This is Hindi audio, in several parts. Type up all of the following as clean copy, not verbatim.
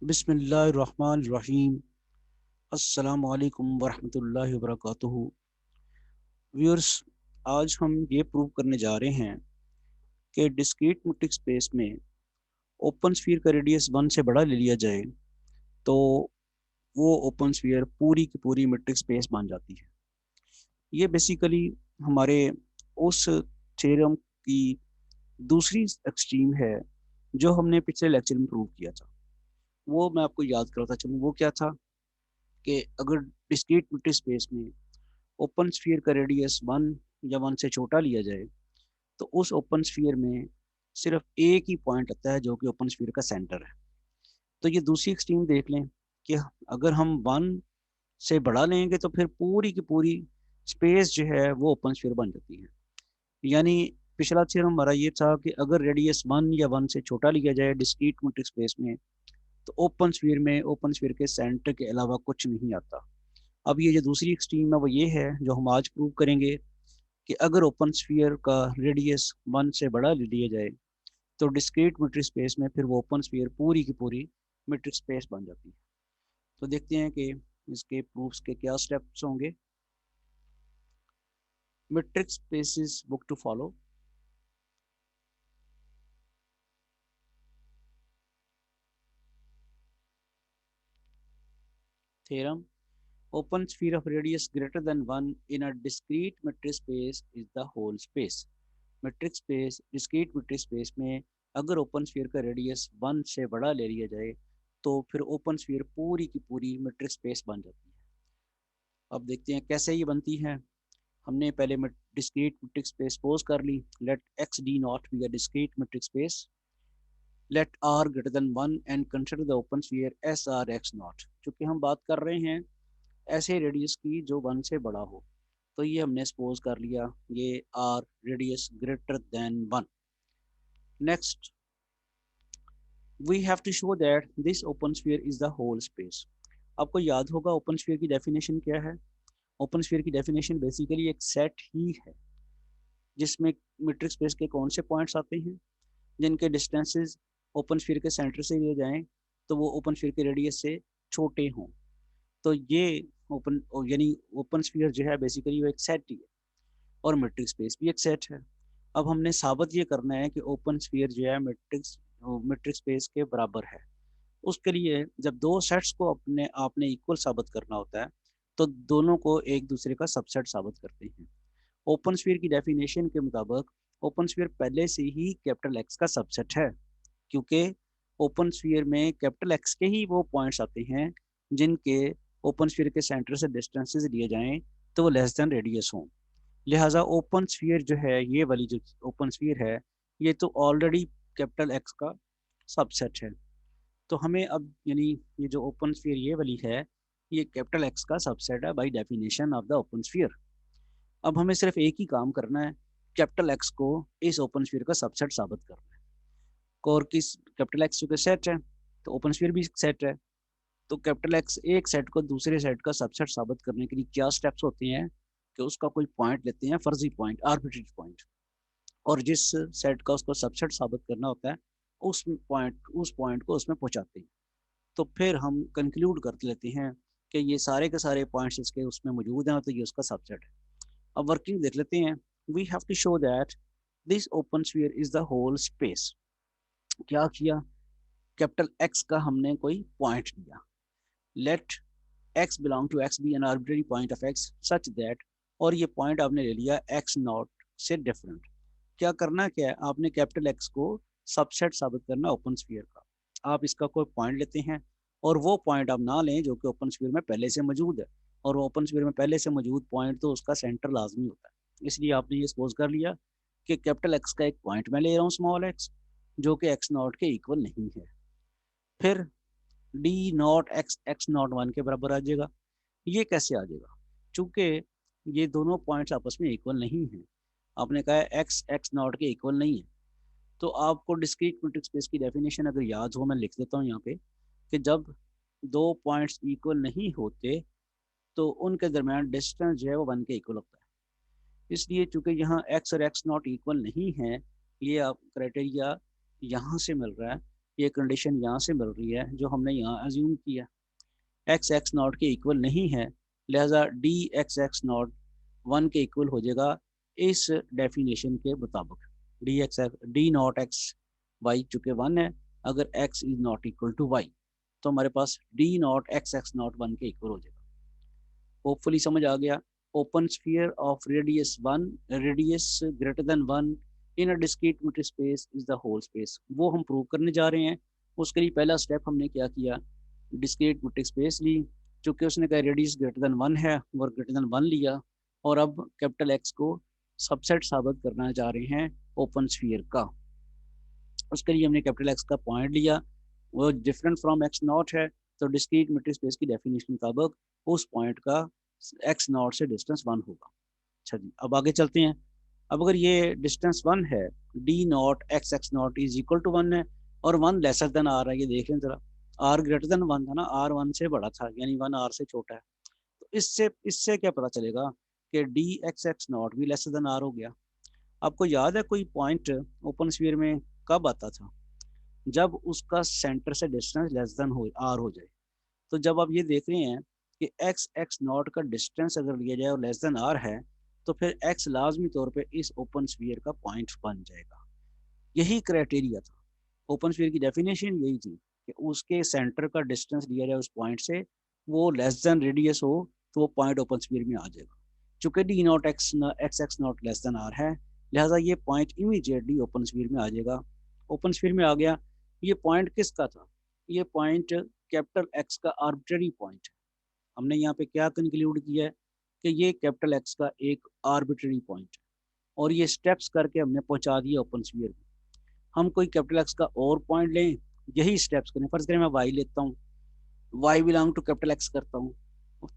बिस्मिल्लाहिर्रहमानिर्रहीम। अस्सलामु अलैकुम वरहमतुल्लाहि वबरकातुहू। व्यूअर्स, आज हम ये प्रूव करने जा रहे हैं कि डिस्क्रीट मीट्रिक स्पेस में ओपन स्फीयर का रेडियस 1 से बड़ा ले लिया जाए तो वो ओपन स्फीयर पूरी की पूरी मीट्रिक स्पेस बन जाती है। ये बेसिकली हमारे उस थ्योरम की दूसरी एक्सट्रीम है जो हमने पिछले लेक्चर में प्रूव किया था। वो मैं आपको याद कराता चलूँ, वो क्या था कि अगर डिस्क्रीट मीट्रिक स्पेस में ओपन स्फीयर का रेडियस 1 या 1 से छोटा लिया जाए तो उस ओपन स्फीयर में सिर्फ एक ही पॉइंट आता है जो कि ओपन स्फीयर का सेंटर है। तो ये दूसरी एक्सट्रीम देख लें कि अगर हम 1 से बड़ा लेंगे तो फिर पूरी की पूरी स्पेस जो है वो ओपन स्फीयर बन जाती है। यानी पिछला थ्योरम हमारा ये था कि अगर रेडियस 1 या 1 से छोटा लिया जाए डिस्क्रीट मीट्रिक स्पेस में तो ओपन स्फीयर के सेंटर के अलावा कुछ नहीं आता। अब ये जो दूसरी एक्सट्रीम है वो ये है जो हम आज प्रूव करेंगे कि अगर ओपन स्फीयर का रेडियस 1 से बड़ा ले लिया जाए तो डिस्क्रीट मीट्रिक स्पेस में फिर वो ओपन स्फीयर पूरी की पूरी मीट्रिक स्पेस बन जाती है। तो देखते हैं कि इसके प्रूफ्स के क्या स्टेप्स होंगे। Metric spaces book to follow. Theorem: open sphere of radius greater than 1 in a discrete metric space is the whole space। metric space discrete metric space में अगर ओपन स्फीयर का रेडियस 1 से बड़ा ले लिया जाए तो फिर ओपन स्फीयर पूरी की पूरी मेट्रिक स्पेस बन जाती है। अब देखते हैं कैसे ये बनती है। हमने पहले डिस्क्रीट मेट्रिक स्पेस सपोज कर ली। Let X D not be a discrete metric space. Let R greater than 1 and consider the open sphere S R X naught. चूंकि हम बात कर रहे हैं ऐसे रेडियस की जो 1 से बड़ा हो तो ये हमने सपोज कर लिया ये R radius greater than 1। Next we have to show that this open sphere is the whole space. आपको याद होगा ओपन स्फीयर की डेफिनेशन क्या है। ओपन स्फीयर की डेफिनेशन बेसिकली एक सेट ही है जिसमें मीट्रिक स्पेस के कौन से पॉइंट्स आते हैं जिनके डिस्टेंसेस ओपन स्फीयर के सेंटर से लिए जाएं तो वो ओपन स्फीयर के रेडियस से छोटे हों। तो ये ओपन यानी ओपन स्फीयर जो है बेसिकली वो एक सेट ही है और मीट्रिक स्पेस भी एक सेट है। अब हमने साबित ये करना है कि ओपन स्फीयर जो है मीट्रिक स्पेस के बराबर है। उसके लिए जब दो सेट्स को अपने आपने इक्वल साबित करना होता है तो दोनों को एक दूसरे का सबसेट साबित करते हैं। ओपन स्फीयर की डेफिनेशन के मुताबिक ओपन स्फीयर पहले से ही कैपिटल एक्स का सबसेट है क्योंकि ओपन स्फीयर में कैपिटल एक्स के ही वो पॉइंट्स आते हैं जिनके ओपन स्फीयर के सेंटर से डिस्टेंसेस लिए जाएं तो वो लेस देन रेडियस हों। लिहाजा ओपन स्फीयर जो है ये वाली जो ओपन स्फीयर है ये तो ऑलरेडी कैपिटल एक्स का सबसेट है। तो हमें अब यानी ये जो ओपन स्फीयर ये वाली है ये कैपिटल एक्स का सबसेट है by definition of the open sphere. अब हमें सिर्फ एक ही काम करना है, कैपिटल एक्स को इस ओपन स्फीयर का सबसेट साबित करना है। और किस कैपिटल एक्स चूंकि सेट है तो ओपन स्फीयर भी सेट है। तो कैपिटल एक्स एक सेट को दूसरे सेट का सबसेट साबित करने के लिए क्या स्टेप्स होते हैं कि उसका कोई पॉइंट लेते हैं, फर्जी पॉइंट, आर्बिट्री पॉइंट, और जिस सेट का उसको सबसेट साबित करना होता है उस पॉइंट को उसमें पहुंचाते हैं। तो फिर हम कंक्लूड कर लेते हैं कि ये सारे के सारे पॉइंट्स इसके उसमें मौजूद हैं तो ये उसका सबसेट है। अब वर्किंग देख लेते हैं। We have to show that this open sphere is the whole space. क्या किया, कैपिटल एक्स का हमने कोई पॉइंट लिया। Let x belong to X be an arbitrary point of X such that, और ये पॉइंट आपने ले लिया एक्स नॉट से डिफरेंट। क्या करना क्या है, आपने कैपिटल एक्स को सबसेट साबित करना ओपन स्फीयर का। आप इसका कोई पॉइंट लेते हैं और वो पॉइंट आप ना लें जो कि ओपन स्फीयर में पहले से मौजूद है, और ओपन स्फीयर में पहले से मौजूद पॉइंट तो उसका सेंटर लाजमी होता है। इसलिए आपने ये सपोज कर लिया कि कैपिटल एक्स का एक पॉइंट मैं ले रहा हूँ स्मॉल एक्स जो कि एक्स नॉट के इक्वल नहीं है। फिर D not x x not 1 के बराबर आ जाएगा। ये कैसे आ जाएगा, चूंकि ये दोनों पॉइंट्स आपस में इक्वल नहीं है। आपने कहा है एक्स एक्स नॉट के इक्वल नहीं है। तो आपको डिस्क्रीट मीट्रिक स्पेस की डेफिनेशन अगर याद हो, मैं लिख देता हूँ यहाँ पे कि जब दो पॉइंट्स इक्वल नहीं होते तो उनके दरमियान डिस्टेंस जो है वो 1 के इक्वल होता है। इसलिए चूंकि यहाँ एक्स और एक्स नॉट इक्वल नहीं है, ये आप क्राइटेरिया यहाँ से मिल रहा है ये कंडीशन यहाँ से मिल रही है जो हमने यहाँ एज्यूम किया। एक्स एक्स नॉट के इक्वल नहीं है, लिहाजा डी एक्स नॉट 1 के इक्वल हो जाएगा इस डेफिनेशन के मुताबिक। डी नॉट एक्स वाई चूँकि 1 है, अगर x is not equal to y तो हमारे पास डी नॉट एक्स नॉट 1 के इक्वल हो जाएगा। होपफुली समझ आ गया। Open sphere of radius 1, radius greater than 1 in a discrete metric space is the whole space, वो हम प्रूव करने जा रहे हैं। उसके लिए पहला स्टेप हमने क्या किया, डिस्क्रीट मीट्रिक स्पेस ली, चूँकि उसने कहा रेडियस ग्रेटर देन 1 है और ग्रेटर देन 1 लिया, और अब कैपिटल एक्स को सबसेट साबित करना जा रहे हैं ओपन स्फीयर का। उसके लिए हमने कैपिटल एक्स का पॉइंट लिया, वो डिफरेंट फ्रॉम एक्स नॉट है, तो डिस्क्रीट मीट्रिक स्पेस की डेफिनेशन के मुताबिक उस पॉइंट का एक्स नॉट से डिस्टेंस 1 होगा। अच्छा जी, अब आगे चलते हैं। अब अगर ये डिस्टेंस 1 है, d not x not is equal to 1 है और 1 लेसर देन आर है, ये देख लें जरा, आर ग्रेटर देन 1 था ना, आर 1 से बड़ा था, यानी 1 आर से छोटा है। तो इससे इससे क्या पता चलेगा कि डी एक्स नॉट भी लेसर देन आर हो गया। आपको याद है कोई पॉइंट ओपन स्फीयर में कब आता था, जब उसका सेंटर से डिस्टेंस लेस देन हो आर हो जाए। तो जब आप ये देख रहे हैं कि एक्स नॉट का डिस्टेंस अगर लिया जाए और लेस देन आर है, तो फिर एक्स लाजमी तौर पे इस ओपन स्फीयर का पॉइंट बन जाएगा। यही क्राइटेरिया था, ओपन स्फीयर की डेफिनेशन यही थी कि उसके सेंटर का डिस्टेंस लिया जाए उस पॉइंट से, वो लेस देन रेडियस हो तो वो पॉइंट ओपन स्फीयर में आ जाएगा। चूंकि d not x not less than R है, लिहाजा ये पॉइंट इमीडिएटली ओपन स्फीयर में आ जाएगा। ओपन स्फीयर में आ गया। ये पॉइंट किसका था, ये पॉइंट कैपिटल एक्स का आर्बिट्ररी पॉइंट है। हमने यहाँ पे क्या कंक्लूड किया है कि ये कैपिटल एक्स का एक आर्बिट्ररी पॉइंट है, और ये स्टेप्स करके हमने पहुंचा दिया ओपन स्फीयर में। हम कोई कैपिटल एक्स का और पॉइंट लें, यही स्टेप्स करें। फर्ज करें मैं वाई लेता हूँ, y belong to capital X करता हूँ,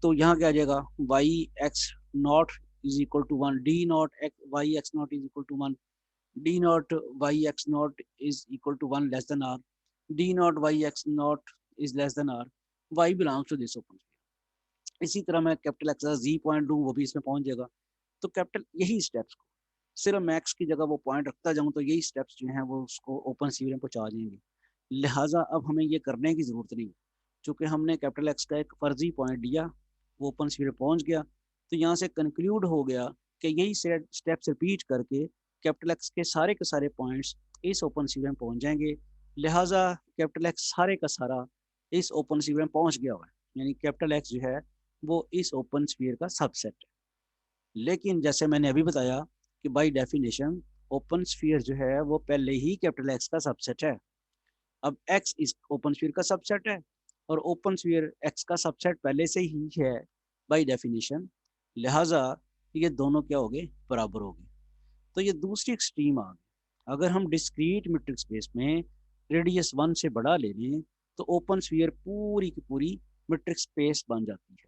तो यहाँ क्या आ जाएगा, y x not is equal to 1, d not y x not is equal to 1, d not y x not is equal to 1 less than R, d not y x not is less than R, y belongs to this open. इसी तरह मैं कैपिटल एक्स का जी पॉइंट दूँ, वो भी इसमें पहुंच जाएगा। तो कैपिटल यही स्टेप्स को सिर्फ मैक्स की जगह वो पॉइंट रखता जाऊँ, तो यही स्टेप्स जो हैं वो उसको ओपन स्फीयर में पहुंचा देंगे। लिहाजा अब हमें ये करने की ज़रूरत नहीं, चूँकि हमने कैपिटल एक्स का एक फर्जी पॉइंट लिया, वो ओपन स्फीयर पहुंच गया, तो यहाँ से कंक्लूड हो गया कि यही स्टेप्स रिपीट करके कैपिटल एक्स के सारे पॉइंट्स इस ओपन स्फीयर में पहुंच जाएंगे। लिहाजा कैपिटल एक्स सारे का सारा इस ओपन स्फीयर में पहुंच गया हुआ है, यानी कैपिटल एक्स जो है वो इस ओपन स्फीयर का सबसेट है। लेकिन जैसे मैंने अभी बताया कि बाय डेफिनेशन ओपन स्फीयर जो है वो पहले ही कैपिटल एक्स का सबसेट है। अब एक्स इस ओपन स्फीयर का सबसेट है, और ओपन स्फीयर एक्स का सबसेट पहले से ही है बाय डेफिनेशन, लिहाजा ये दोनों क्या हो गए, बराबर हो गए। तो ये दूसरी एक्सट्रीम आ गई। अगर हम डिस्क्रीट मीट्रिक स्पेस में रेडियस 1 से बड़ा ले लें, तो ओपन स्फीयर पूरी की पूरी मीट्रिक स्पेस बन जाती है।